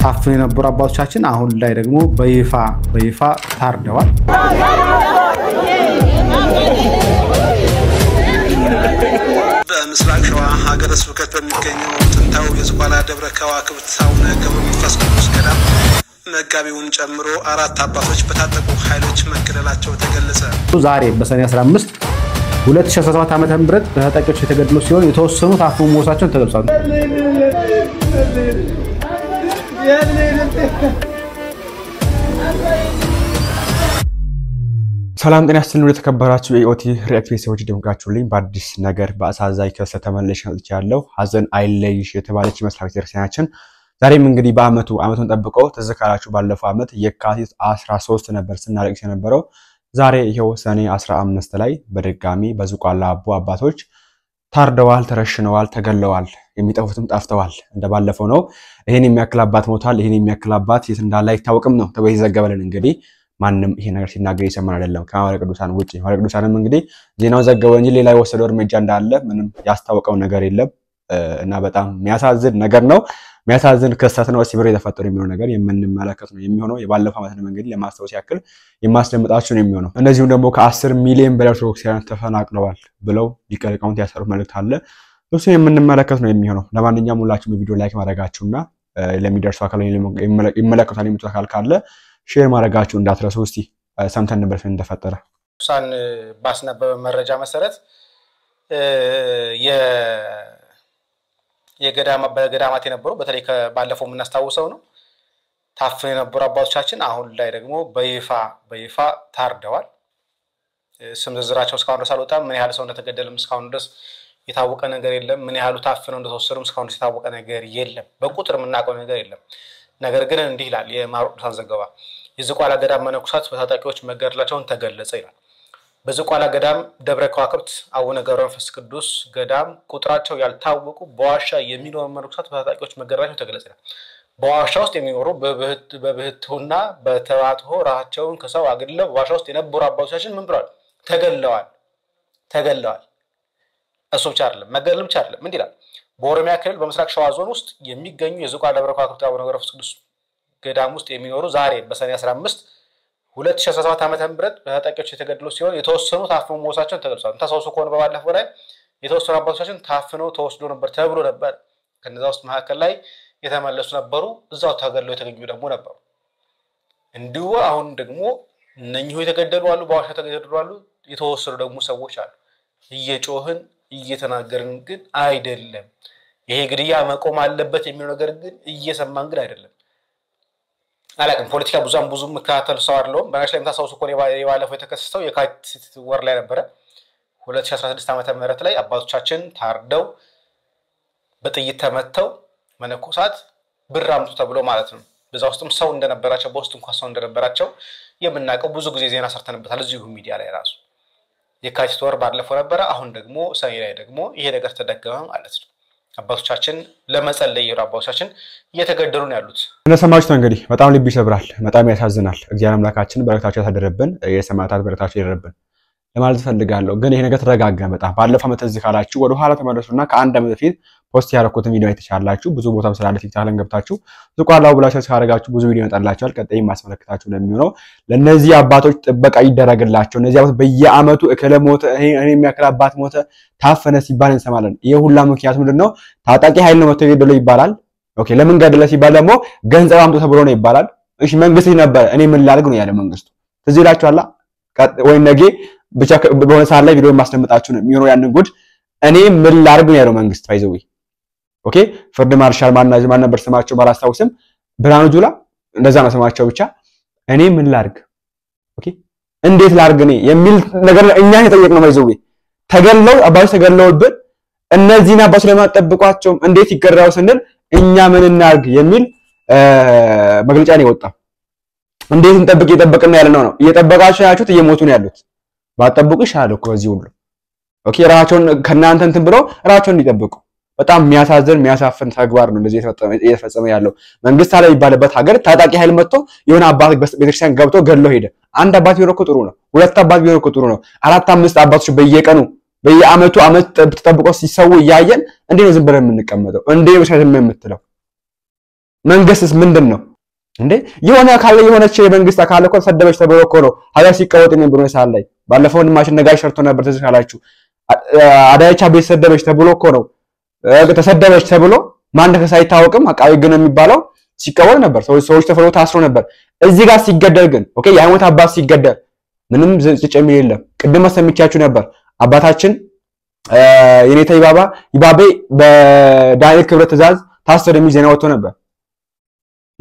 ታፍነው የነበሩ አባቶቻችን አሁን ላይ ደግሞ በይፋ ታርደዋል። በምስራቅ ሸዋ ሀገረ ስብከት በሚገኘው ጥንታዊ የዝቋላ ደብረ ከዋክብት አቡነ ገብረ መንፈስ ቅዱስ ገዳም መጋቢውን ጨምሮ 4 አባቶች በታጠቁ ኃይሎች መገደላቸው ተገለጸ። ዛሬ በሰኔ 15 2017 ዓመተ ምህረት በታጣቂዎች የተገደሉ ሲሆን የተወሰኑ ታፍነው መሞታቸውን ተገልጿል። ሰላም ጤና ይስጥልኝ ወደ ተከበራችሁ የኢኦቲ ሪአክት ቤተሰቦች ደምቃችሁልኝ በአዲስ ነገር በአሳዛኝ ክስተት ተመልሻለሁ። ሀዘን አይለይሽ የተባለች መስራች ቤተክርስቲያናችን ዛሬም እንግዲህ አመቱን ጠብቀው ተዘካራችሁ ባለፈው አመት የካቲት 13 ነበር ስናለቅስ የነበረው። ዛሬ ይሄው ሰኔ 15 ላይ በድጋሚ በዝቋላ አባቶች ታርደዋል፣ ተረሽነዋል፣ ተገለዋል፣ የሚጠፉትም ጠፍተዋል። እንደባለፈው ነው። ይሄን የሚያክል አባት ሞታል፣ ይሄን የሚያክል አባት የት እንዳለ አይታወቅም ነው ተበይ ዘገበልን። እንግዲህ ማንንም ይሄ ነገር ሲናገር ይሰማን አይደለም ከማወረ ቅዱሳን ውጪ። ማወረ ቅዱሳንም እንግዲህ ዜናው ዘገበ እንጂ ሌላ የወሰደው እርምጃ እንዳለ ምንም ያስታወቀው ነገር የለም እና በጣም የሚያሳዝን ነገር ነው። የሚያሳዝን ክስተት ነው። ሲብር የተፈጠረ የሚሆነው ነገር የምንመለከት ነው የሚሆነው። የባለፈው አመት እንግዲህ ለማስተዋወስ ያክል የማስደምጣችሁ ነው የሚሆነው። እነዚህም ደግሞ ከ10 ሚሊዮን በላይ ኦርቶዶክሳውያን ተፈናቅለዋል ብለው ሊቀልቀውት ያሰሩት መልእክት አለ። እሱን የምንመለከት ነው የሚሆነው። ለማንኛውም ሁላችሁም ቪዲዮ ላይክ ማድረጋችሁና ለሚደርሱ አካል ይመለከታል የምትሉ አካል ካለ ሼር ማድረጋችሁ እንዳትረሱ። እስቲ ሰምተን ነበር ምን እንደፈጠረ ሳን ባስነበበ መረጃ መሰረት በገዳማት የነበሩ በተለይ ከባለፈው የምናስታውሰው ነው ታፍነው የነበሩ አባቶቻችን አሁን ላይ ደግሞ በይፋ ታርደዋል። ስም ዝርዝራቸው እስካሁን ድረስ አልወጣም። ምን ያህል ሰው እንደተገደለም እስካሁን ድረስ የታወቀ ነገር የለም። ምን ያህሉ ታፍነው እንደተወሰዱም እስካሁን ድረስ የታወቀ ነገር የለም። በቁጥር የምናውቀው ነገር የለም። ነገር ግን እንዲህ ይላል የማወረ ቅዱሳን ዘገባ። የዝቋላ ገዳም መነኮሳት በታጣቂዎች መገደላቸውን ተገለጸ ይላል። በዝቋላ ገዳም ደብረ ከዋክብት አቡነ ገብረ መንፈስ ቅዱስ ገዳም ቁጥራቸው ያልታወቁ በዋሻ የሚኖሩ መነኮሳት በታጣቂዎች መገደላቸው ተገለጸ ይላል። በዋሻ ውስጥ የሚኖሩ በብህትውና በተባትሆ ራሳቸውን ከሰው አግልለው በዋሻ ውስጥ የነበሩ አባቶቻችን ምን ብለዋል? ተገለዋል። እሱ ብቻ አይደለም መገደል ብቻ አይደለም። ምን ይላል? በኦሮሚያ ክልል በምስራቅ ሸዋ ዞን ውስጥ የሚገኙ የዝቋላ ደብረ ከዋክብት አቡነ ገብረ መንፈስ ቅዱስ ገዳም ውስጥ የሚኖሩ ዛሬ በሰኔ 15 2017 ዓመተ ምህረት በታጣቂዎች የተገደሉ ሲሆን የተወሰኑ ታፍነው መሞታቸውን ተገልጿል። ታሳውሱ ከሆነ በባለፈው ላይ የተወሰኑ አባቶቻችን ታፍነው ተወስዶ ነበር ተብሎ ነበር። ከነዛ ውስጥ መካከል ላይ የተመለሱ ነበሩ፣ እዛው ተገድለው የተገኙ ደግሞ ነበሩ። እንዲሁ አሁን ደግሞ እነኚሁ የተገደሉ አሉ፣ በዋሻ ተገደሉ አሉ፣ የተወሰዱ ደግሞ ሰዎች አሉ። እየጮህን እየተናገርን ግን አይደለም። ይሄ ግድያ መቆም አለበት የሚለው ነገር ግን እየሰማን ግን አይደለም። አላቅም ፖለቲካ ብዙ መከታተል ሰው አይደለም። በራሽ ላይ ታሳውሱ ኮኔ የባለፈው የተከሰተው የካቲት ወር ላይ ነበር 2016 ዓመተ ምህረት ላይ አባቶቻችን ታርደው በጥይት ተመተው መነኮሳት ብር አምጡ ተብሎ ማለት ነው። በዛ ውስጥም ሰው እንደነበራቸው በውስጥ እንኳን ሰው እንደነበራቸው የምናውቀው ብዙ ጊዜ ዜና ሰርተንበታል እዚሁ ሚዲያ ላይ ራሱ። የካቲት ወር ባለፈው ነበር። አሁን ደግሞ ሰኔ ላይ ደግሞ ይሄ ነገር ተደገመ ማለት ነው። አባቶቻችን ለመጸለይ አባቶቻችን እየተገደሉ ነው ያሉት። እንደሰማችሁት እንግዲህ በጣም ልብ ይሰብራል፣ በጣም ያሳዝናል። እግዚአብሔር አምላካችን በረከታቸው ያሳደረብን የሰማዕታት በረከታቸው ይደረብን ለማለት ፈልጋለሁ። ግን ይሄ ነገር ተረጋጋ። በጣም ባለፈው አመት እዚህ ካላችሁ ወደ ኋላ ተመለሱና ከአንድ አመት በፊት ፖስት ያደረኩትን ቪዲዮ አይተቻላችሁ። ብዙ ቦታ ስላለ ቲክታክ ላይ ገብታችሁ ዝቋላው ብላችሁ ካደረጋችሁ ብዙ ቪዲዮ ይመጣላችኋል። ቀጣይ ማስመለከታችሁ ለሚሆነው ለነዚህ አባቶች ጥበቃ ይደረግላቸው። እነዚህ አባቶች በየአመቱ እከለሞተ እኔ የሚያክል አባት ሞተ ታፈነ ሲባል እንሰማለን። ይሄ ሁላ ምክንያት ምንድነው? ታጣቂ ኃይል ነው መተው ይደለ ይባላል። ኦኬ ለምን ገደለ ሲባል ደግሞ ገንዘብ አምጡ ተብሎ ነው ይባላል። እሺ መንግስት ነበር እኔ ምን ላድርግ ነው ያለ መንግስቱ። ትዝ ይላችኋል ወይ ነገ ብቻ በሆነ ሰዓት ላይ ቪዲዮ ማስደምጣችሁ ነው የሚሆነው። ያንን ጉድ እኔ ምን ላድርግ ነው ያለው መንግስት ባይዘው። ኦኬ ፍርድ ማርሻል ማን ነበር ስማቸው ባላስታውስም ብርሃኑ ጁላ እንደዛ ነው ስማቸው። ብቻ እኔ ምን ላድርግ ኦኬ እንዴት ላድርግ ነው የሚል ነገር እኛ የጠየቅነው ባይዘው። ተገለው አባቶች ተገለውብን እነዚህን አባቶች ለማጠብቋቸው እንዴት ይገራው ስንል እኛ ምን እናድርግ የሚል መግለጫ ነው የወጣው። እንዴት እንጠብቅ እየጠበቅን ያለነው ነው። እየጠበቃችሁ ያችሁት እየሞቱ ነው ያሉት። ባጠብቁ ይሻላል እኮ እዚህ ሁሉ ኦኬ ራቸውን ከናንተ እንትን ብለው ራቸውን እንዲጠብቁ። በጣም የሚያሳዝን የሚያሳፍን ተግባር ነው እንደዚህ እየተፈጸመ ያለው። መንግስት አለ ይባልበት ሀገር ታጣቂ ኃይል መጥቶ የሆነ አባት ቤተክርስቲያን ገብቶ ገድሎ ሄደ። አንድ አባት ቢሆን እኮ ጥሩ ነው። ሁለት አባት ቢሆን እኮ ጥሩ ነው። አራት አምስት አባቶች በየቀኑ በየአመቱ አመት ተጠብቆ ሲሰው ያያየን እንዴ ነው ዝም ብለን የምንቀመጠው? እንዴ ነው የምትለው? መንግስትስ ምንድነው እንዴ? የሆነ አካል የሆነች የመንግስት አካል እኮ ተሰደበች ተብሎ እኮ ነው ሀገር ሲቀወጥ የነበረው ሰዓት ላይ ባለፈው ወንድማችን ነጋሽ ሰርቶ ነበር ተዝህ ካላችሁ አዳይቻ ቤት ተሰደበች ተብሎ እኮ ነው ተሰደበች ተብሎ ማን ሳይታወቅም አቃዊ ግን የሚባለው ሲቀወጥ ነበር ሰዎች ተፈረው ታስሮ ነበር እዚህ ጋር ሲገደል ግን ኦኬ የሃይማኖት አባት ሲገደል ምንም ዝጭም የለም ቅድም ሰምቻችሁ ነበር አባታችን የኔታ ይባቤ በዳንኤል ክብረት ትእዛዝ ታስሮ የሚዜና ወጥቶ ነበር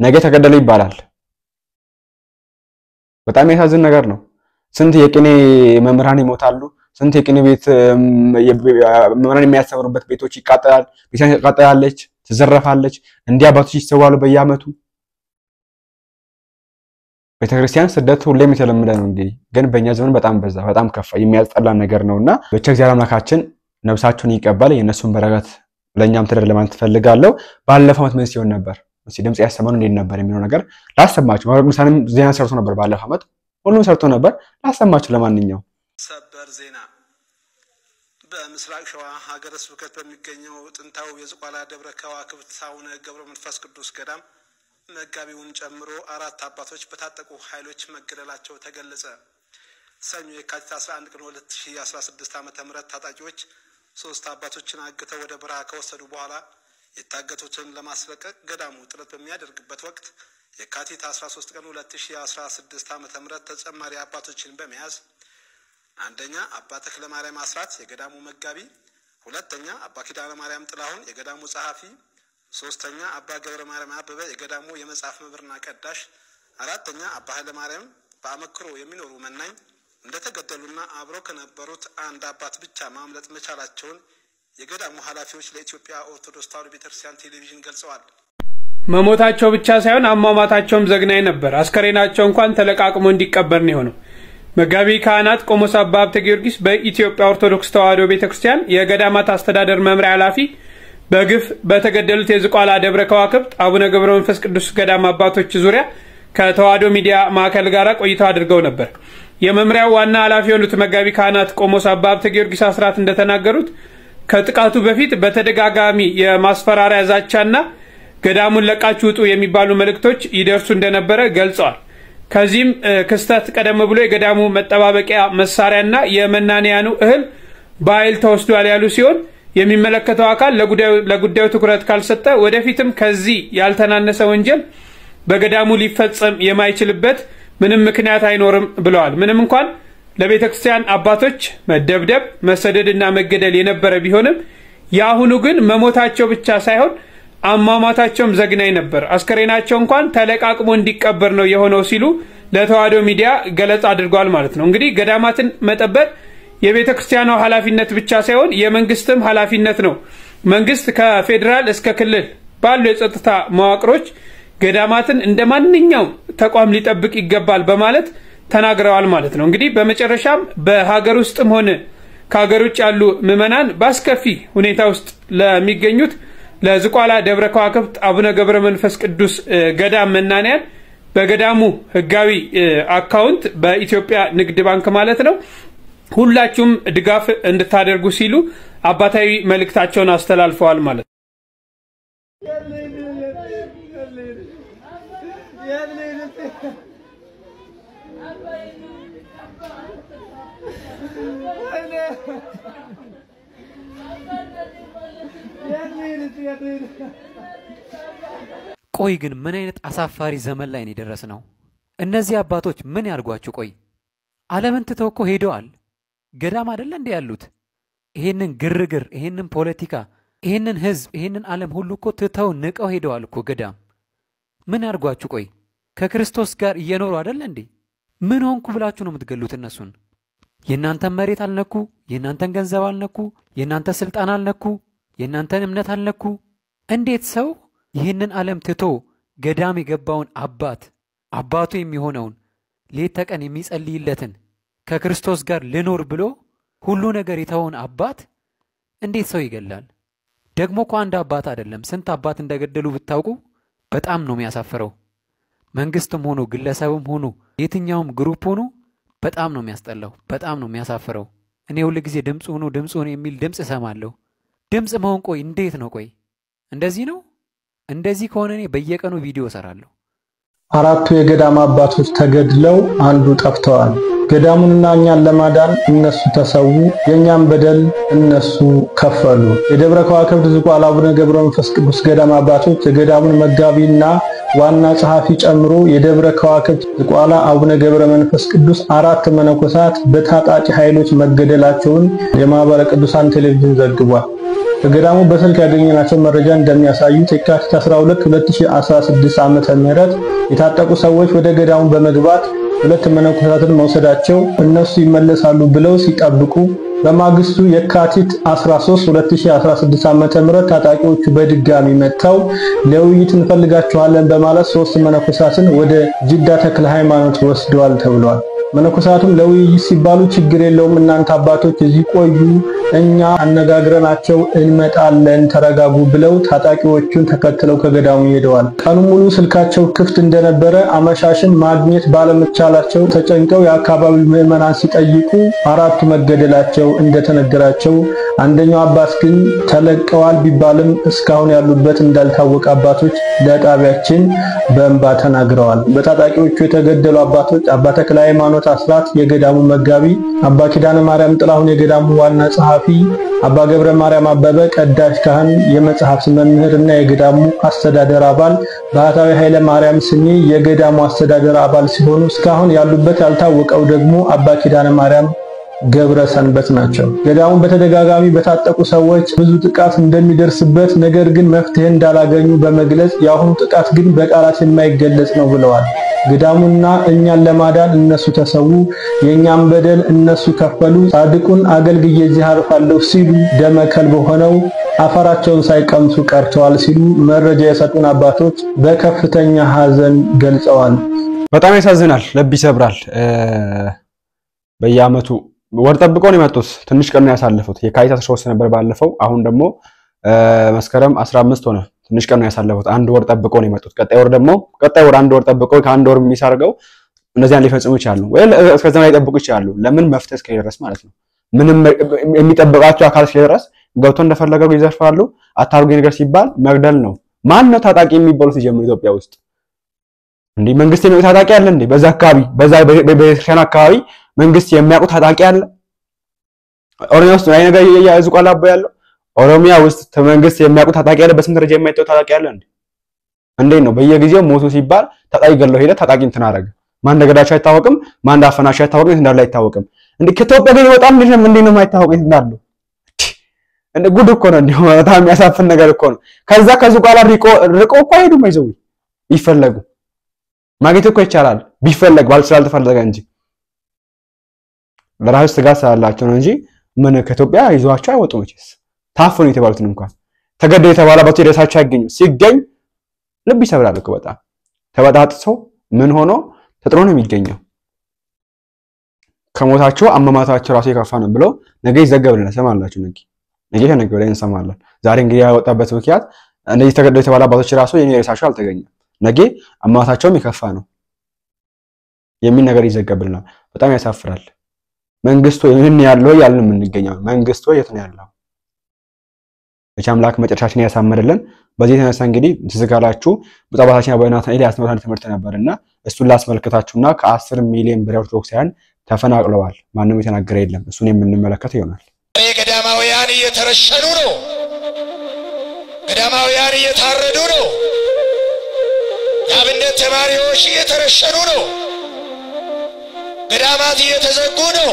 ነገ ተገደለ ይባላል በጣም ያሳዝን ነገር ነው ስንት የቅኔ መምህራን ይሞታሉ ስንት የቅኔ ቤት መምህራን የሚያስተምሩበት ቤቶች ይቃጠላል ቤተክርስቲያን ይቃጠላለች ትዘረፋለች እንዲያ አባቶች ይሰዋሉ በየአመቱ ቤተክርስቲያን ስደት ሁሌም የተለመደ ነው እንግዲህ ግን በእኛ ዘመን በጣም በዛ በጣም ከፋ የሚያስጠላ ነገር ነውና ብቻ እግዚአብሔር አምላካችን ነፍሳቸውን ይቀበል የነሱን በረከት ለኛም ተደር ለማለት ፈልጋለሁ ባለፈው አመት ምን ሲሆን ነበር እስቲ ድምጽ ያሰማኑ እንዴት ነበር የሚለው ነገር ላሰማችሁ ማርቆስንም ዜና ሰርቶ ነበር ባለፈው አመት ሁሉም ሰርቶ ነበር ላሰማችሁ ለማንኛው ሰበር ዜና በምስራቅ ሸዋ ሀገረ ስብከት በሚገኘው ጥንታው የዝቋላ ደብረ ከዋክብት አቡነ ገብረ መንፈስ ቅዱስ ገዳም መጋቢውን ጨምሮ 4 አባቶች በታጠቁ ኃይሎች መገደላቸው ተገለጸ። ሰኞ የካቲት 11 ቀን 2016 ዓ.ም ታጣቂዎች 3 አባቶችን አግተው ወደ በረሃ ከወሰዱ በኋላ የታገቱትን ለማስለቀቅ ገዳሙ ጥረት በሚያደርግበት ወቅት የካቲት 13 ቀን 2016 ዓ.ም ተጨማሪ አባቶችን በመያዝ አንደኛ አባ ተክለ ማርያም አስራት የገዳሙ መጋቢ፣ ሁለተኛ አባ ኪዳነ ማርያም ጥላሁን የገዳሙ ጸሐፊ፣ ሶስተኛ አባ ገብረ ማርያም አበበ የገዳሙ የመጽሐፍ መምህርና ቀዳሽ፣ አራተኛ አባ ኃይለ ማርያም በአመክሮ የሚኖሩ መናኝ እንደተገደሉና አብረው ከነበሩት አንድ አባት ብቻ ማምለጥ መቻላቸውን የገዳሙ ኃላፊዎች ለኢትዮጵያ ኦርቶዶክስ ተዋሕዶ ቤተክርስቲያን ቴሌቪዥን ገልጸዋል። መሞታቸው ብቻ ሳይሆን አሟሟታቸውም ዘግናኝ ነበር። አስከሬናቸው እንኳን ተለቃቅሞ እንዲቀበር ነው የሆነው። መጋቢ ካህናት ቆሞስ አባ ሀብተ ጊዮርጊስ በኢትዮጵያ ኦርቶዶክስ ተዋሕዶ ቤተክርስቲያን የገዳማት አስተዳደር መምሪያ ኃላፊ በግፍ በተገደሉት የዝቋላ ደብረ ከዋክብት አቡነ ገብረ መንፈስ ቅዱስ ገዳም አባቶች ዙሪያ ከተዋሕዶ ሚዲያ ማዕከል ጋር ቆይታ አድርገው ነበር። የመምሪያው ዋና ኃላፊ የሆኑት መጋቢ ካህናት ቆሞስ አባ ሀብተ ጊዮርጊስ አስራት እንደተናገሩት ከጥቃቱ በፊት በተደጋጋሚ የማስፈራሪያ ዛቻና ገዳሙን ለቃችሁ ውጡ የሚባሉ መልእክቶች ይደርሱ እንደነበረ ገልጸዋል። ከዚህም ክስተት ቀደም ብሎ የገዳሙ መጠባበቂያ መሳሪያና የመናንያኑ እህል በኃይል ተወስዷል ያሉ ሲሆን የሚመለከተው አካል ለጉዳዩ ትኩረት ካልሰጠ ወደፊትም ከዚህ ያልተናነሰ ወንጀል በገዳሙ ሊፈጸም የማይችልበት ምንም ምክንያት አይኖርም ብለዋል። ምንም እንኳን ለቤተክርስቲያን አባቶች መደብደብ መሰደድና መገደል የነበረ ቢሆንም ያሁኑ ግን መሞታቸው ብቻ ሳይሆን አሟሟታቸውም ዘግናኝ ነበር። አስከሬናቸው እንኳን ተለቃቅሞ እንዲቀበር ነው የሆነው ሲሉ ለተዋሕዶ ሚዲያ ገለጻ አድርጓል ማለት ነው። እንግዲህ ገዳማትን መጠበቅ የቤተክርስቲያኗ ኃላፊነት ብቻ ሳይሆን የመንግስትም ኃላፊነት ነው። መንግስት ከፌደራል እስከ ክልል ባሉ የጸጥታ መዋቅሮች ገዳማትን እንደማንኛውም ተቋም ሊጠብቅ ይገባል በማለት ተናግረዋል ማለት ነው። እንግዲህ በመጨረሻም በሀገር ውስጥም ሆነ ከሀገር ውጭ ያሉ ምዕመናን ባስከፊ ሁኔታ ውስጥ ለሚገኙት ለዝቋላ ደብረ ከዋክብት አቡነ ገብረ መንፈስ ቅዱስ ገዳም መናንያን በገዳሙ ህጋዊ አካውንት በኢትዮጵያ ንግድ ባንክ ማለት ነው ሁላችሁም ድጋፍ እንድታደርጉ ሲሉ አባታዊ መልእክታቸውን አስተላልፈዋል ማለት ነው። ቆይ ግን ምን አይነት አሳፋሪ ዘመን ላይ ነው የደረስነው? እነዚህ አባቶች ምን ያርጓችሁ? ቆይ ዓለምን ትተው እኮ ሄደዋል። ገዳም አይደለ እንዴ ያሉት? ይሄንን ግርግር፣ ይሄንን ፖለቲካ፣ ይሄንን ህዝብ፣ ይሄንን ዓለም ሁሉ እኮ ትተው ንቀው ሄደዋል እኮ ገዳም። ምን ያርጓችሁ? ቆይ ከክርስቶስ ጋር እየኖሩ አይደለ እንዴ? ምን ሆንኩ ብላችሁ ነው የምትገሉት እነሱን? የናንተን መሬት አልነኩ፣ የናንተን ገንዘብ አልነኩ፣ የናንተ ስልጣን አልነኩ፣ የናንተን እምነት አልነኩ። እንዴት ሰው ይህንን ዓለም ትቶ ገዳም የገባውን አባቱ የሚሆነውን ሌት ተቀን የሚጸልይለትን ከክርስቶስ ጋር ልኖር ብሎ ሁሉ ነገር የተውን አባት እንዴት ሰው ይገላል? ደግሞ እኮ አንድ አባት አይደለም ስንት አባት እንደገደሉ ብታውቁ በጣም ነው የሚያሳፍረው። መንግስትም ሆኖ ግለሰብም ሆኖ የትኛውም ግሩፕ ሆኖ በጣም ነው የሚያስጠላው፣ በጣም ነው የሚያሳፍረው። እኔ ሁሉ ጊዜ ድምጽ ሆኖ የሚል ድምጽ እሰማለሁ። ድምጽ መሆን ቆይ እንዴት ነው? ቆይ እንደዚህ ነው? እንደዚህ ከሆነ እኔ በየቀኑ ቪዲዮ እሰራለሁ። አራቱ የገዳም አባቶች ተገድለው አንዱ ጠፍተዋል። ገዳሙንና እኛን ለማዳን እነሱ ተሰዉ፣ የኛን በደል እነሱ ከፈሉ። የደብረ ከዋክብት ዝቋላ አቡነ ገብረ መንፈስ ቅዱስ ገዳም አባቶች የገዳሙን መጋቢና ዋና ጸሐፊ ጨምሮ የደብረ ከዋክብት ዝቋላ አቡነ ገብረ መንፈስ ቅዱስ 4 መነኮሳት በታጣቂ ኃይሎች መገደላቸውን የማህበረ ቅዱሳን ቴሌቪዥን ዘግቧል። ከገዳሙ በስልክ ያገኘናቸው መረጃ እንደሚያሳዩት የካቲት 12 2016 ዓመተ ምህረት የታጠቁ ሰዎች ወደ ገዳሙ በመግባት 2 መነኮሳትን መውሰዳቸው እነሱ ይመለሳሉ ብለው ሲጠብቁ በማግስቱ የካቲት 13 2016 ዓመተ ምህረት ታጣቂዎቹ በድጋሚ መጥተው ለውይይት እንፈልጋቸዋለን በማለት 3 መነኮሳትን ወደ ጅዳ ተክለ ሃይማኖት ወስደዋል ተብሏል። መነኮሳቱም ለውይይት ሲባሉ ችግር የለውም እናንተ አባቶች እዚህ ቆዩ፣ እኛ አነጋግረናቸው እንመጣለን ተረጋጉ ብለው ታጣቂዎቹን ተከትለው ከገዳሙ ሄደዋል። ቀኑ ሙሉ ስልካቸው ክፍት እንደነበረ አመሻሽን ማግኘት ባለመቻላቸው ተጨንቀው የአካባቢው ምዕመናን ሲጠይቁ 4ቱ መገደላቸው እንደተነገራቸው፣ አንደኛው አባት ግን ተለቀዋል ቢባልም እስካሁን ያሉበት እንዳልታወቀ አባቶች ለጣቢያችን በእንባ ተናግረዋል። በታጣቂዎቹ የተገደሉ አባቶች አባ ተክለ ሃይማኖት አስራት የገዳሙ መጋቢ፣ አባ ኪዳነ ማርያም ጥላሁን የገዳሙ ዋና ጸሐፊ፣ አባ ገብረ ማርያም አበበ ቀዳሽ ካህን የመጽሐፍ መምህርና የገዳሙ አስተዳደር አባል፣ ባህታዊ ኃይለ ማርያም ስሜ የገዳሙ አስተዳደር አባል ሲሆኑ እስካሁን ያሉበት ያልታወቀው ደግሞ አባ ኪዳነ ማርያም ገብረ ሰንበት ናቸው። ገዳሙ በተደጋጋሚ በታጠቁ ሰዎች ብዙ ጥቃት እንደሚደርስበት ነገር ግን መፍትሄ እንዳላገኙ በመግለጽ የአሁኑ ጥቃት ግን በቃላት የማይገለጽ ነው ብለዋል። ገዳሙና እኛን ለማዳን እነሱ ተሰዉ፣ የኛን በደል እነሱ ከፈሉ፣ ጻድቁን አገልግዬ እዚህ አርፋለሁ ሲሉ ደመ ከልብ ሆነው አፈራቸውን ሳይቀምሱ ቀርተዋል ሲሉ መረጃ የሰጡን አባቶች በከፍተኛ ሐዘን ገልጸዋል። በጣም ያሳዝናል፣ ልብ ይሰብራል። በየዓመቱ ወር ጠብቀው ነው የመጡት። ትንሽ ቀን ነው ያሳለፉት። የካቲት 13 ነበር ባለፈው፣ አሁን ደግሞ መስከረም 15 ሆነ። ትንሽ ቀን ነው ያሳለፉት። አንድ ወር ጠብቀው ነው የመጡት። ቀጣይ ወር አንድ ወር ጠብቀው ከአንድ ወር የሚሳርገው እነዚያን ሊፈጽሙ ይችላሉ ወይ እስከዛ ላይ ጠብቁ ይችላሉ። ለምን መፍትሄ እስከደረስ ማለት ነው። ምንም የሚጠብቃቸው አካል እስከደረስ ገብቶ እንደፈለገው ይዘርፋሉ። አታርጉ ነገር ሲባል መግደል ነው። ማን ነው ታጣቂ የሚባሉት ሲጀምር ኢትዮጵያ ውስጥ እንዴ? መንግስት ነው ታጣቂ አለ እንዴ? በዛ አካባቢ በቤተክርስቲያን አካባቢ መንግስት የሚያውቁ ታጣቂ አለ? ኦሮሚያ ውስጥ ላይ ነገር ዝቋላ አባ ያለው ኦሮሚያ ውስጥ መንግስት የሚያውቁ ታጣቂ አለ? በስንት ደረጃ የማይተው ታጣቂ አለ እንዴ? እንዴት ነው በየጊዜው ሞቱ ሲባል ታጣቂ ገለው ሄደ ታጣቂ እንትን አደረገ። ማን እንደገዳቸው አይታወቅም፣ ማን እንዳፈናቸው አይታወቅም፣ የት እንዳለ አይታወቅም። እንዴ ከኢትዮጵያ ግን በጣም እንዴት ነው የማይታወቅ የት እንዳለ? እንዴ ጉድ እኮ ነው። እንዴ በጣም የሚያሳፍን ነገር እኮ ነው። ከዛ ከዝቋላ ርቆ እኮ አይሄዱም። አይዘው ይፈለጉ ማግኘት እኮ ይቻላል ቢፈለግ ስላልተፈለገ እንጂ ለራሱ ስጋት ስላላቸው ነው እንጂ ምን ከኢትዮጵያ ይዟቸው አይወጡም። እቺስ ታፈኑ የተባሉትን እንኳን ተገደሉ የተባለበት የደሳቸው ያገኙ ሲገኝ ልብ ይሰብራል እኮ በጣም ተበጣጥሰው ምን ሆኖ ተጥሮ ነው የሚገኘው። ከሞታቸው አመማታቸው ራሱ የከፋ ነው ብለው ነገ ይዘገብልናል። ሰማላችሁ ነገ ተነገረ እንሰማለን። ዛሬ እንግዲህ ያወጣበት ምክንያት እነዚህ ተገደሉ የተባለባቶች ራሱ የኔሬሳቸው አልተገኘም። ነገ አመማታቸውም የከፋ ነው የሚል ነገር ይዘገብልናል። በጣም ያሳፍራል። መንግስቱ ምን ያለው ያልን የምንገኘው መንግስቱ የት ነው ያለው? በቻምላክ መጨረሻችን ያሳመረልን። በዚህ የተነሳ እንግዲህ ትዝጋላችሁ በጣባታችን አባይናታ ኤሊ ያስተማራን ትምህርት ነበርና እሱን ላስመልከታችሁና ከ10 ሚሊዮን ብር ኦርቶዶክሳውያን ተፈናቅለዋል። ማንንም የተናገረ የለም። እሱን የምንመለከት ይሆናል። ገዳማውያን እየተረሸኑ ነው። ገዳማውያን እየታረዱ ነው። የአብነት ተማሪዎች እየተረሸኑ ነው። ገዳማት እየተዘጉ ነው።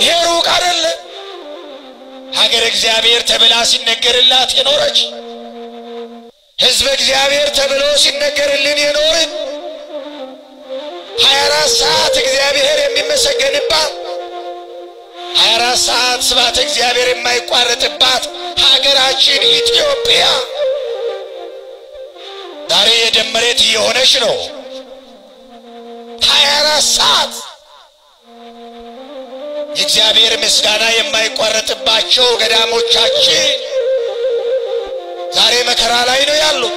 ይሄ ሩቅ አይደለም። ሀገር እግዚአብሔር ተብላ ሲነገርላት የኖረች ሕዝብ እግዚአብሔር ተብሎ ሲነገርልን የኖርን 24 ሰዓት እግዚአብሔር የሚመሰገንባት 24 ሰዓት ስብሐተ እግዚአብሔር የማይቋረጥባት ሀገራችን ኢትዮጵያ ዛሬ የደም መሬት እየሆነች ነው። 24 ሰዓት የእግዚአብሔር ምስጋና የማይቋረጥባቸው ገዳሞቻችን ዛሬ መከራ ላይ ነው ያሉት፣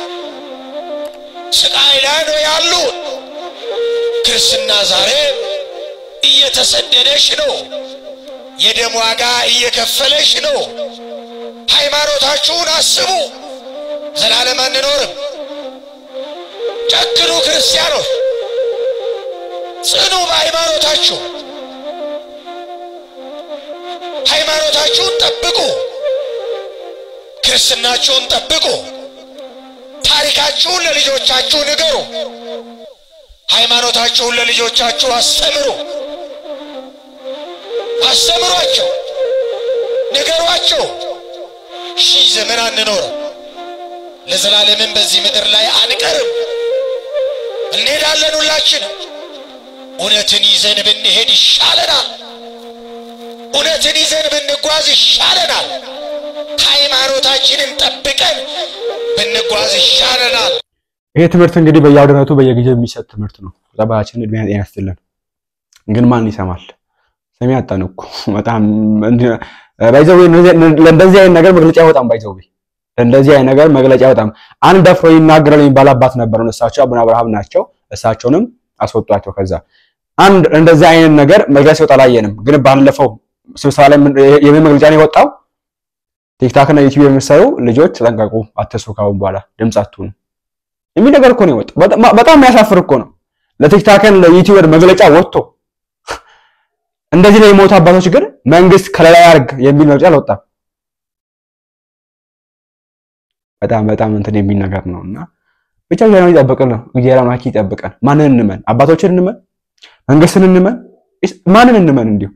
ስቃይ ላይ ነው ያሉት። ክርስትና ዛሬ እየተሰደደች ነው፣ የደም ዋጋ እየከፈለች ነው። ሃይማኖታችሁን አስቡ፣ ዘላለም አንኖርም። ጨክኑ ክርስቲያኖች፣ ጽኑ በሃይማኖታችሁ፣ ሃይማኖታችሁን ጠብቁ፣ ክርስትናችሁን ጠብቁ፣ ታሪካችሁን ለልጆቻችሁ ንገሩ፣ ሃይማኖታችሁን ለልጆቻችሁ አስተምሩ፣ አስተምሯቸው፣ ንገሯቸው። ሺህ ዘመን አንኖርም፣ ለዘላለምም በዚህ ምድር ላይ አንቀርም። እንሄዳለን ሁላችንም። እውነትን ይዘን ብንሄድ ይሻለናል። እውነትን ይዘን ብንጓዝ ይሻለናል። ሃይማኖታችንን ጠብቀን ብንጓዝ ይሻለናል። ይሄ ትምህርት እንግዲህ በየአውደነቱ በየጊዜው የሚሰጥ ትምህርት ነው። ጸባችን እድሜ ጤና ይስጥልን። ግን ማን ይሰማል? ሰሚ አጣን እኮ በጣም ባይዘው ለእንደዚህ አይነት ነገር መግለጫ አይወጣም። ባይዘው ለእንደዚህ አይነት ነገር መግለጫ አይወጣም። አንድ ደፍሮ ይናገራል የሚባል አባት ነበር ነው እሳቸው አቡነ አብርሃም ናቸው። እሳቸውንም አስወጧቸው። ከዛ አንድ እንደዚህ አይነት ነገር መግለጫ ሲወጣ አላየንም። ግን ባለፈው ስብሰባ ላይ የምን መግለጫ ነው የወጣው? ቲክታክ እና ዩቲዩብ የሚሰሩ ልጆች ተጠንቀቁ፣ አትስሩ፣ ካሁን በኋላ ድምጽ አትሁኑ የሚል ነገር እኮ ነው የወጣው። በጣም የሚያሳፍር እኮ ነው። ለቲክታክን ለዩቲዩብ መግለጫ ወጥቶ እንደዚህ ነው የሞቱ አባቶች ግን መንግስት ከለላ ያርግ የሚል መግለጫ አልወጣም። በጣም እንትን የሚል ነገር ነውና ብቻ ያለው ይጠብቀን ነው። እግዚአብሔር ማኪ ይጠብቀን። ማንን እንመን? አባቶችን እንመን? መንግስትን እንመን? ማንን እንመን? እንዲሁ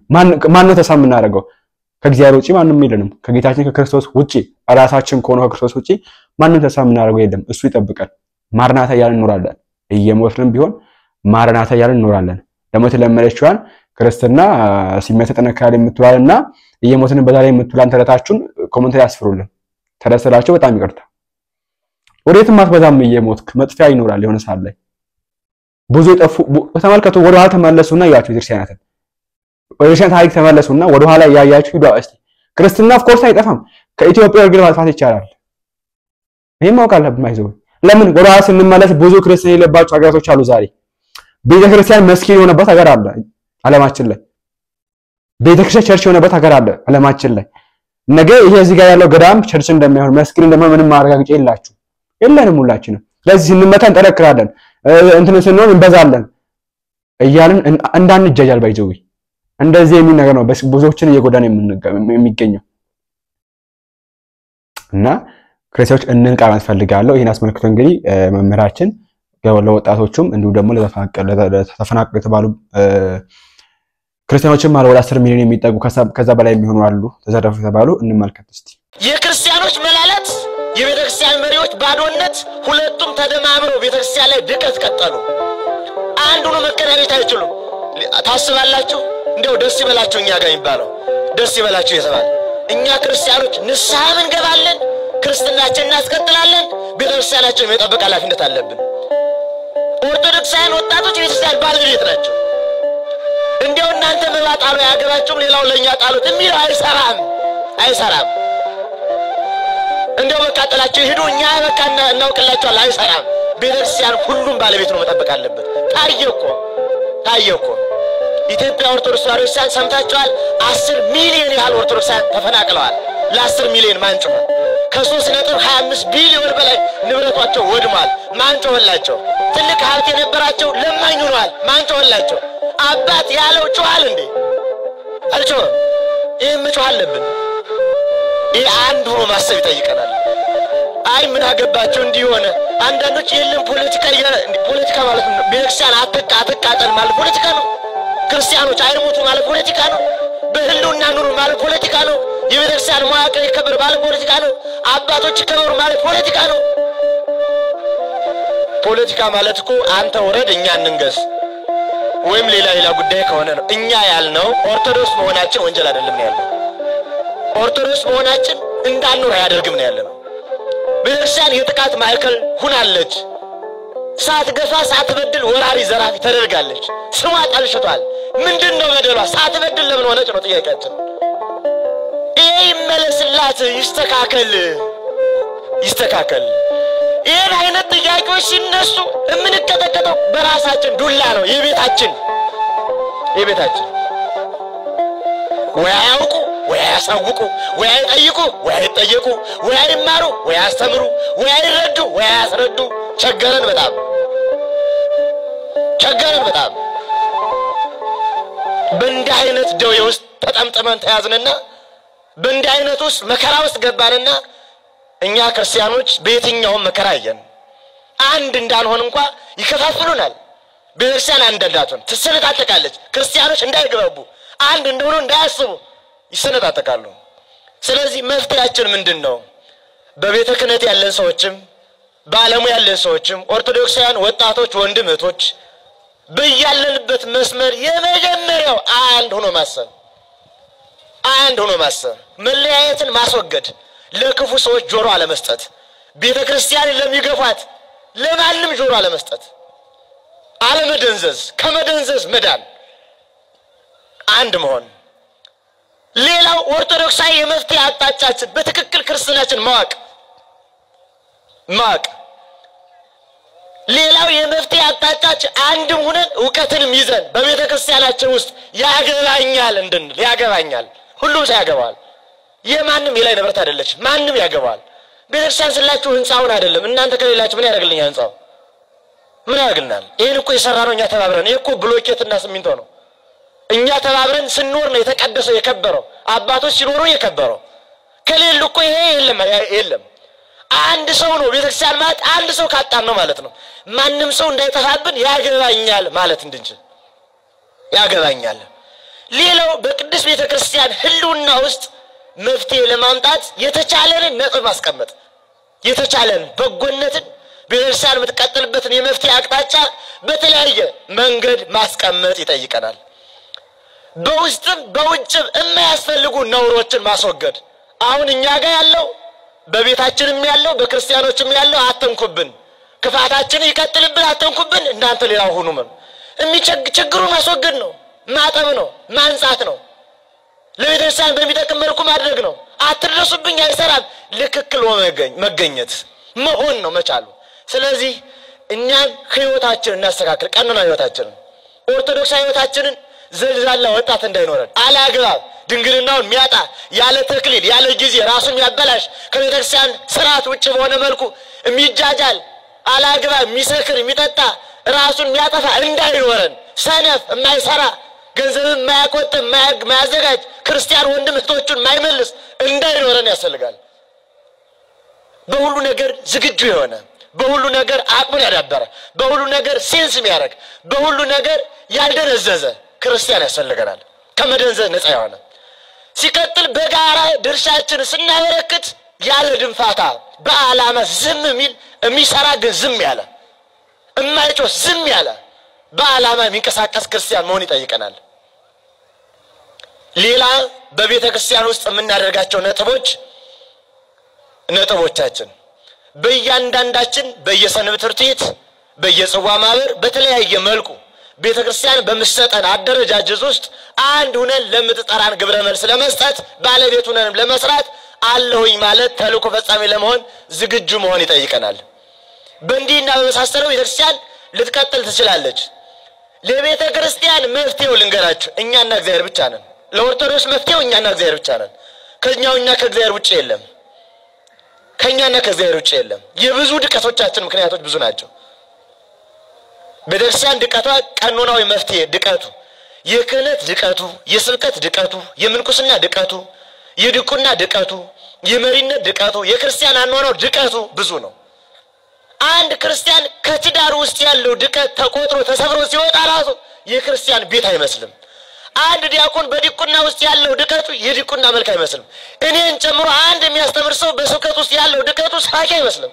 ማን ነው ተስፋ የምናደርገው? ከእግዚአብሔር ውጪ ማንንም የለንም። ከጌታችን ከክርስቶስ ውጪ ራሳችን ከሆነ ከክርስቶስ ውጪ ማንንም ተስፋ የምናደርገው የለም። እሱ ይጠብቀን። ማርናታ እያልን እንኖራለን። እየሞትንም ቢሆን ማርናታ እያልን እንኖራለን። ደግሞ የተለመደችዋን ክርስትና ሲመተ ተነካለ የምትባልና እየሞትን በዛ ላይ የምትላን ተረታችሁን ኮሜንት ላይ አስፍሩልን። ተረስላችሁ በጣም ይቅርታ። ወዴትም አትበዛም እየሞትክ መጥፊያ ይኖራል የሆነ ሰዓት ላይ ብዙ የጠፉ ተመልከቱ። ወደ ኋላ ተመለሱና ያያችሁ ክርስቲያናትን ወደሻን ታሪክ ተመለሱና ወደ ኋላ ያያችሁ ሂዱ። እስቲ ክርስትና ኦፍ ኮርስ አይጠፋም። ከኢትዮጵያ ወርግል ማጥፋት ይቻላል። ይሄን ማወቅ አለብን። ማይዘው ለምን ወደ ኋላ ስንመለስ ብዙ ክርስቲያን የሌለባቸው ሀገራቶች አሉ። ዛሬ ቤተክርስቲያን መስኪን የሆነበት ሀገር አለ ዓለማችን ላይ። ቤተክርስቲያን ቸርች የሆነበት ሀገር አለ ዓለማችን ላይ። ነገ ይሄ እዚህ ጋር ያለው ገዳም ቸርች እንደማይሆን መስኪን እንደማይሆን ምንም ማረጋገጫ የላችሁ የለንም ሁላችንም። ስለዚህ ስንመታ እንጠረክራለን፣ እንትን ስንሆን እንበዛለን እያልን እንዳንጃጃል ባይዘው እንደዚህ የሚል ነገር ነው ብዙዎችን እየጎዳን የሚገኘው እና ክርስቲያኖች እንንቃ ማለት ፈልጋለሁ። ይሄን አስመልክቶ እንግዲህ መምህራችን ለወጣቶቹም እንዲሁ ደግሞ ለተፈናቀሉ የተባሉ ክርስቲያኖችም ወደ 10 ሚሊዮን የሚጠጉ ከዛ በላይ የሚሆኑ አሉ ተዘረፉ የተባሉ እንመልከት እስቲ። የክርስቲያኖች መላላት፣ የቤተክርስቲያን መሪዎች ባዶነት፣ ሁለቱም ተደማምረው ቤተክርስቲያን ላይ ድቀት ቀጠሉ። አንዱን መቀናኘት አይችሉም። ታስባላችሁ? እንደው ደስ ይበላችሁ እኛ ጋር የሚባለው ደስ ይበላችሁ የተባለ እኛ ክርስቲያኖች ንስሐ እንገባለን፣ ክርስትናችንን እናስቀጥላለን፣ ቤተክርስቲያናችንን የመጠበቅ ኃላፊነት አለብን። ኦርቶዶክሳውያን ወጣቶች ቤተክርስቲያን ባለቤት ናቸው። እንደው እናንተ መባጣሉ ያገባችሁም ሌላው ለኛ ጣሉት የሚል አይሰራም። እንደው መቃጠላችሁ ሄዱ እኛ በቃ እናውቅላችኋል፣ አይሰራም። ቤተክርስቲያን ሁሉም ባለቤት ነው፣ መጠበቅ አለበት። ታየኮ ኢትዮጵያ ኦርቶዶክስ ተዋሕዶ ሰምታችኋል። 10 ሚሊዮን ያህል ኦርቶዶክሳውያን ተፈናቅለዋል። ለ10 ሚሊዮን ማንጮህ ከ3.25 ቢሊዮን በላይ ንብረታቸው ወድሟል። ማንጮህላቸው ትልቅ ሀብት የነበራቸው ለማኝ ሆነዋል። ማንጮህላቸው አባት ያለው ጮሃል እንዴ? አልጮህም። ይሄም ጮህ አለብን። ይሄ አንድ ሆኖ ማሰብ ይጠይቀናል። አይ ምን አገባቸው እንዲሆነ አንዳንዶች የለም ፖለቲካ ማለት ነው። ቤተክርስቲያን አትቃጠል ማለት ፖለቲካ ነው። ክርስቲያኖች አይሞቱ ማለት ፖለቲካ ነው። በህልውና ኑሩ ማለት ፖለቲካ ነው። የቤተክርስቲያን መዋቅር ይከበር ማለት ፖለቲካ ነው። አባቶች ይከበሩ ማለት ፖለቲካ ነው። ፖለቲካ ማለት እኮ አንተ ወረድ እኛ እንንገስ ወይም ሌላ ጉዳይ ከሆነ ነው። እኛ ያልነው ኦርቶዶክስ መሆናችን ወንጀል አይደለም ነው ያለው። ኦርቶዶክስ መሆናችን እንዳንኖር አያደርግም ነው ያለው። ቤተክርስቲያን የጥቃት ማዕከል ሁናለች። ሳትገፋ ሳትበድል ወራሪ ዘራፊ ተደርጋለች። ስሟ ጠልሽቷል። ምንድነው በደሏ? ሳትበድል ለምን ሆነች ነው ጥያቄያችን። ይሄ ይመለስላት፣ ይስተካከል። ይሄን አይነት ጥያቄዎች ሲነሱ የምንቀጠቀጠው በራሳችን ዱላ ነው። የቤታችን ወይ አያውቁ ወይ አያሳውቁ ወይ አይጠይቁ ወይ አይጠየቁ ወይ አይማሩ ወይ አያስተምሩ ወይ አይረዱ ወይ አያስረዱ። ቸገረን በጣም በእንዲህ አይነት ደዌ ውስጥ ተጠምጥመን ተያዝንና በእንዲህ አይነት ውስጥ መከራ ውስጥ ገባንና እኛ ክርስቲያኖች በየትኛውም መከራ አየን አንድ እንዳልሆን እንኳን ይከፋፍሉናል። ቤተክርስቲያን አንድ እንዳትሆን ትሰነጣጠቃለች። ክርስቲያኖች እንዳይገባቡ አንድ እንደሆኑ እንዳያስቡ ይሰነጣጠቃሉ። ስለዚህ መፍትሄያችን ምንድነው? በቤተ ክህነት ያለን ሰዎችም በዓለሙ ያለን ሰዎችም ኦርቶዶክሳውያን ወጣቶች ወንድም እህቶች በያለንበት መስመር የመጀመሪያው አንድ ሆኖ ማሰብ መለያየትን ማስወገድ ለክፉ ሰዎች ጆሮ አለመስጠት ቤተ ክርስቲያን ለሚገፋት ለማንም ጆሮ አለመስጠት አለመደንዘዝ ከመደንዘዝ መዳን አንድ መሆን። ሌላው ኦርቶዶክሳዊ የመፍትሄ አቅጣጫችን በትክክል ክርስትናችን ማወቅ ሌላው የመፍትሄ አቅጣጫችን አንድም ሆነን ዕውቀትንም ይዘን በቤተ ክርስቲያናችን ውስጥ ያገባኛል እንድንል ያገባኛል ሁሉም ያገባል። የማንም የላይ ንብረት አይደለች ማንም ያገባል። ቤተክርስቲያን ስላችሁ ህንጻውን አይደለም እናንተ ከሌላችሁ ምን ያደርግልኛል? ህንጻው ምን ያደርግልናል? ይሄን እኮ የሰራነው እኛ ተባብረን ይሄ እኮ ብሎኬትና ሲሚንቶ ነው። እኛ ተባብረን ስንኖር ነው የተቀደሰው የከበረው አባቶች ሲኖሩ የከበረው። ከሌሉ እኮ ይሄ የለም። አንድ ሰው ነው ቤተክርስቲያን ማለት አንድ ሰው ካጣን ነው ማለት ነው። ማንም ሰው እንዳይጠፋብን ያገባኛል ማለት እንድንችል ያገባኛል። ሌላው በቅዱስ ቤተክርስቲያን ህልውና ውስጥ መፍትሄ ለማምጣት የተቻለንን ነጥብ ማስቀመጥ የተቻለን በጎነትን ቤተክርስቲያን የምትቀጥልበትን የመፍትሄ አቅጣጫ በተለያየ መንገድ ማስቀመጥ ይጠይቀናል። በውስጥም በውጭም የማያስፈልጉ ነውሮችን ማስወገድ። አሁን እኛ ጋር ያለው በቤታችንም ያለው በክርስቲያኖችም ያለው አተንኩብን ክፋታችን ይቀጥልብን አተንኩብን እናንተ ሌላው ሆኑም ችግሩን ማስወገድ ነው ማጠብ ነው ማንጻት ነው ለቤተክርስቲያን በሚጠቅም መልኩ ማድረግ ነው። አትድረሱብኝ አይሰራም ለክክል መገኘት መሆን ነው መቻሉ። ስለዚህ እኛን ህይወታችንን እናስተካክል ቀኖና ህይወታችንን ኦርቶዶክሳዊ ህይወታችንን ዘልዛላ ወጣት እንዳይኖረን አላግባብ ድንግልናውን የሚያጣ ያለ ተክሊል ያለ ጊዜ ራሱን ያበላሽ ከቤተክርስቲያን ስርዓት ውጭ በሆነ መልኩ የሚጃጃል አላግባብ የሚሰክር የሚጠጣ ራሱን የሚያጠፋ እንዳይኖረን ሰነፍ የማይሰራ ገንዘብ የማያቆጥብ የማያዘጋጅ ክርስቲያን ወንድም እህቶቹን የማይመልስ እንዳይኖረን ያስፈልጋል። በሁሉ ነገር ዝግጁ የሆነ በሁሉ ነገር አቅሙን ያዳበረ በሁሉ ነገር ሴንስ የሚያደርግ በሁሉ ነገር ያልደነዘዘ ክርስቲያን ያስፈልገናል። ከመደንዘዝ ነፃ የሆነ ሲቀጥል በጋራ ድርሻችን ስናበረክት ያለ ድንፋታ በዓላማ ዝም የሚል የሚሰራ ግን ዝም ያለ የማይጮህ ዝም ያለ በዓላማ የሚንቀሳቀስ ክርስቲያን መሆን ይጠይቀናል። ሌላ በቤተ ክርስቲያን ውስጥ የምናደርጋቸው ነጥቦቻችን በእያንዳንዳችን በየሰንበት ትምህርት ቤት በየጽዋ ማህበር በተለያየ መልኩ ቤተ ክርስቲያን በመሰጠን አደረጃጀት ውስጥ አንድ ሆነን ለምትጠራን ግብረ መልስ ለመስጠት ባለቤት ሆነን ለመስራት አለሁኝ ማለት ተልእኮ ፈጻሚ ለመሆን ዝግጁ መሆን ይጠይቀናል። በእንዲህና በመሳሰለው ቤተ ክርስቲያን ልትቀጥል ትችላለች። ለቤተ ክርስቲያን መፍትሄው ልንገራችሁ እኛና እግዚአብሔር ብቻ ነን። ለኦርቶዶክስ መፍትሄው እኛና እግዚአብሔር ብቻ ነን። ከኛውና ከእግዚአብሔር ውጭ የለም። ከኛና ከእግዚአብሔር ውጭ የለም። የብዙ ድቀቶቻችን ምክንያቶች ብዙ ናቸው። ቤተክርስቲያን ድቀቷ ቀኖናዊ መፍትሄ ድቀቱ የክህነት ድቀቱ የስብከት ድቀቱ የምንኩስና ድቀቱ የድቁና ድቀቱ የመሪነት ድቀቱ የክርስቲያን አኗኗር ድቀቱ ብዙ ነው። አንድ ክርስቲያን ከትዳር ውስጥ ያለው ድቀት ተቆጥሮ ተሰብሮ ሲወጣ ራሱ የክርስቲያን ቤት አይመስልም። አንድ ዲያቆን በዲቁና ውስጥ ያለው ድቀቱ የዲቁና መልክ አይመስልም። እኔን ጨምሮ አንድ የሚያስተምር ሰው በስብከት ውስጥ ያለው ድቀቱ ሳቂ አይመስልም።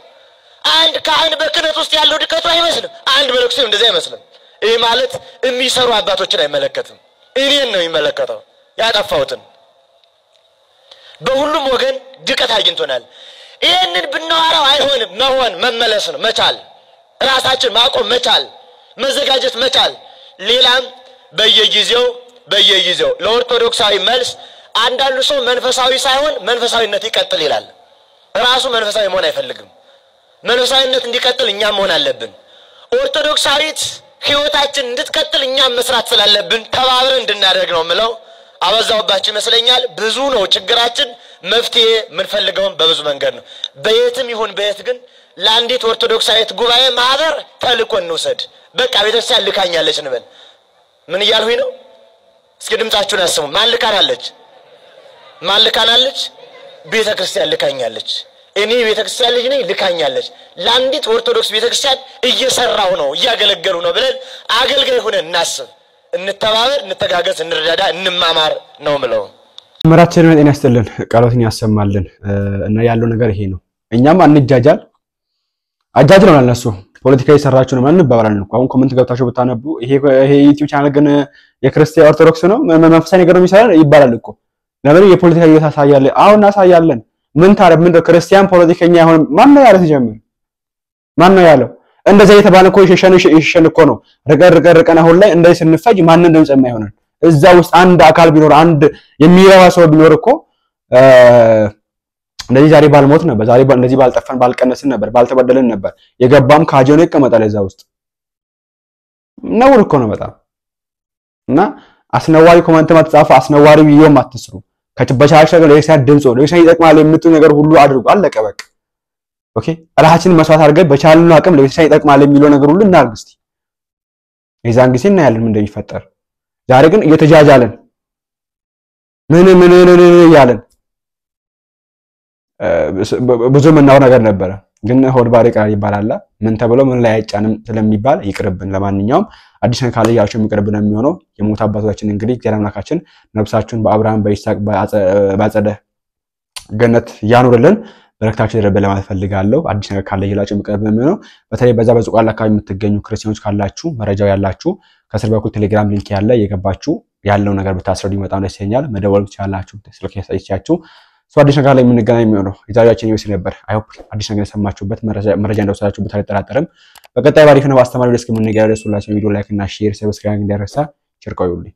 አንድ ካህን በክህነት ውስጥ ያለው ድቀቱ አይመስልም። አንድ መነኩሴ እንደዚህ አይመስልም። ይሄ ማለት የሚሰሩ አባቶችን አይመለከትም። እኔን ነው የሚመለከተው ያጠፋሁትን። በሁሉም ወገን ድቀት አግኝቶናል። ይሄንን ብናወራው አይሆንም። መሆን መመለስ ነው መቻል ራሳችን ማቆም መቻል መዘጋጀት መቻል። ሌላም በየጊዜው ለኦርቶዶክሳዊ መልስ አንዳንዱ ሰው መንፈሳዊ ሳይሆን መንፈሳዊነት ይቀጥል ይላል። ራሱ መንፈሳዊ መሆን አይፈልግም። መንፈሳዊነት እንዲቀጥል እኛም መሆን አለብን። ኦርቶዶክሳዊት ህይወታችን እንድትቀጥል እኛም መስራት ስላለብን ተባብረን እንድናደርግ ነው የምለው። አበዛውባችሁ ይመስለኛል። ብዙ ነው ችግራችን። መፍትሄ ምን ፈልገውን በብዙ መንገድ ነው። በየትም ይሁን በየት ግን ለአንዲት ኦርቶዶክሳዊት ጉባኤ ማህበር ተልኮ እንውሰድ። በቃ ቤተክርስቲያን ልካኛለች እንበል። ምን እያልሁኝ ነው? እስኪ ድምጻችሁን አሰሙ። ማን ልካናለች? ማን ልካናለች? ቤተክርስቲያን ልካኛለች። እኔ ቤተክርስቲያን ልጅ ነኝ፣ ልካኛለች። ለአንዲት ኦርቶዶክስ ቤተክርስቲያን እየሰራው ነው፣ እያገለገሉ ነው ብለን አገልጋይ ሆነን እናስብ፣ እንተባበር፣ እንተጋገዝ፣ እንረዳዳ፣ እንማማር ነው ምለው። መራችንን ጤና ይስጥልን፣ ቃሎትን ያሰማልን እና ያለው ነገር ይሄ ነው። እኛም አንጃጃል አጃጅ ነው ለነሱ ፖለቲካ እየሰራችሁ ነው ማለት እንባባለን እኮ። አሁን ኮሜንት ገብታችሁ ብታነቡ ይሄ ዩቲዩብ ቻናል ግን የክርስቲያን ኦርቶዶክስ ነው መንፈሳዊ ነገር ነው የሚሰራው ይባላል እኮ። ለምን የፖለቲካ ይዘት አሳያለን? አሁን እናሳያለን። ምን ታረብ ምን ክርስቲያን ፖለቲከኛ ይሆን? ማን ነው ያለው? ሲጀምር ማን ነው ያለው? እንደዛ የተባለ እኮ ይሸሸን እኮ ነው። ረቀረቀን አሁን ላይ እንደዚህ ስንፈጅ ማንን ድምጽ የማይሆነን እዛ ውስጥ አንድ አካል ቢኖር አንድ የሚረባ ሰው ቢኖር እኮ እንደዚህ ዛሬ ባልሞት ነበር፣ ዛሬ እንደዚህ ባልጠፈን ባልቀነስን ነበር፣ ባልተበደለን ነበር። የገባም ካጆን ይቀመጣል እዛ ውስጥ ነውር እኮ ነው በጣም። እና አስነዋሪ ኮሜንት ማትጻፉ፣ አስነዋሪ ቪዲዮ ማትስሩ። ከበቻሽ ነገር ለክርስቲያን ድምጽ ነው ለክርስቲያን ይጠቅማል የምትሉ ነገር ሁሉ አድርጉ። አለቀ በቃ። ኦኬ ራሳችንን መስዋዕት አድርገን በቻልነው አቅም ለክርስቲያን ይጠቅማል የሚለው ነገር ሁሉ እናድርግ እስቲ። የዛን ጊዜ እናያለን ምን እንደሚፈጠር። ዛሬ ግን እየተጃጃለን ምን ብዙ ምናው ነገር ነበረ። ግን ሆድ ባሪ ቃል ይባላል። ምን ተብሎ ምን ላይ አይጫንም ስለሚባል ይቅርብን። ለማንኛውም አዲስ ነገር ካለ ያቸው የሚቀርብ ነው የሚሆነው። የሞት አባቶቻችን እንግዲህ እግዚአብሔር አምላካችን ነፍሳችሁን በአብርሃም በይስሐቅ በአጸደ ገነት ያኑርልን። በረከታችሁ ይረበል ለማለት ፈልጋለሁ። አዲስ ነገር ካለ ይላችሁ የሚቀርብ ነው የሚሆነው። በተለይ በዛ በዝቋላ አካባቢ የምትገኙ ክርስቲያኖች ካላችሁ መረጃው ያላችሁ ከስር በኩል ቴሌግራም ሊንክ ያለ የገባችሁ ያለው ነገር ብታስረዱ በጣም ደስ ይለኛል። መደወል ትችላላችሁ። ስልክ ያሳይቻችሁ ሰው አዲስ ነገር ላይ የምንገናኝ የሚሆነው የዛሬያችን ይወስ ነበር። አይሆፕ አዲስ ነገር ሰማችሁበት መረጃ እንደወሰዳችሁበት አልጠራጠርም። በቀጣይ ባሪፍ ነው አስተማሪው እስከ ምን ነገር ያደርሱላችሁ ቪዲዮ ላይክ እና ሼር ሰብስክራይብ እንዲያረሳ ቸር ቆዩልኝ።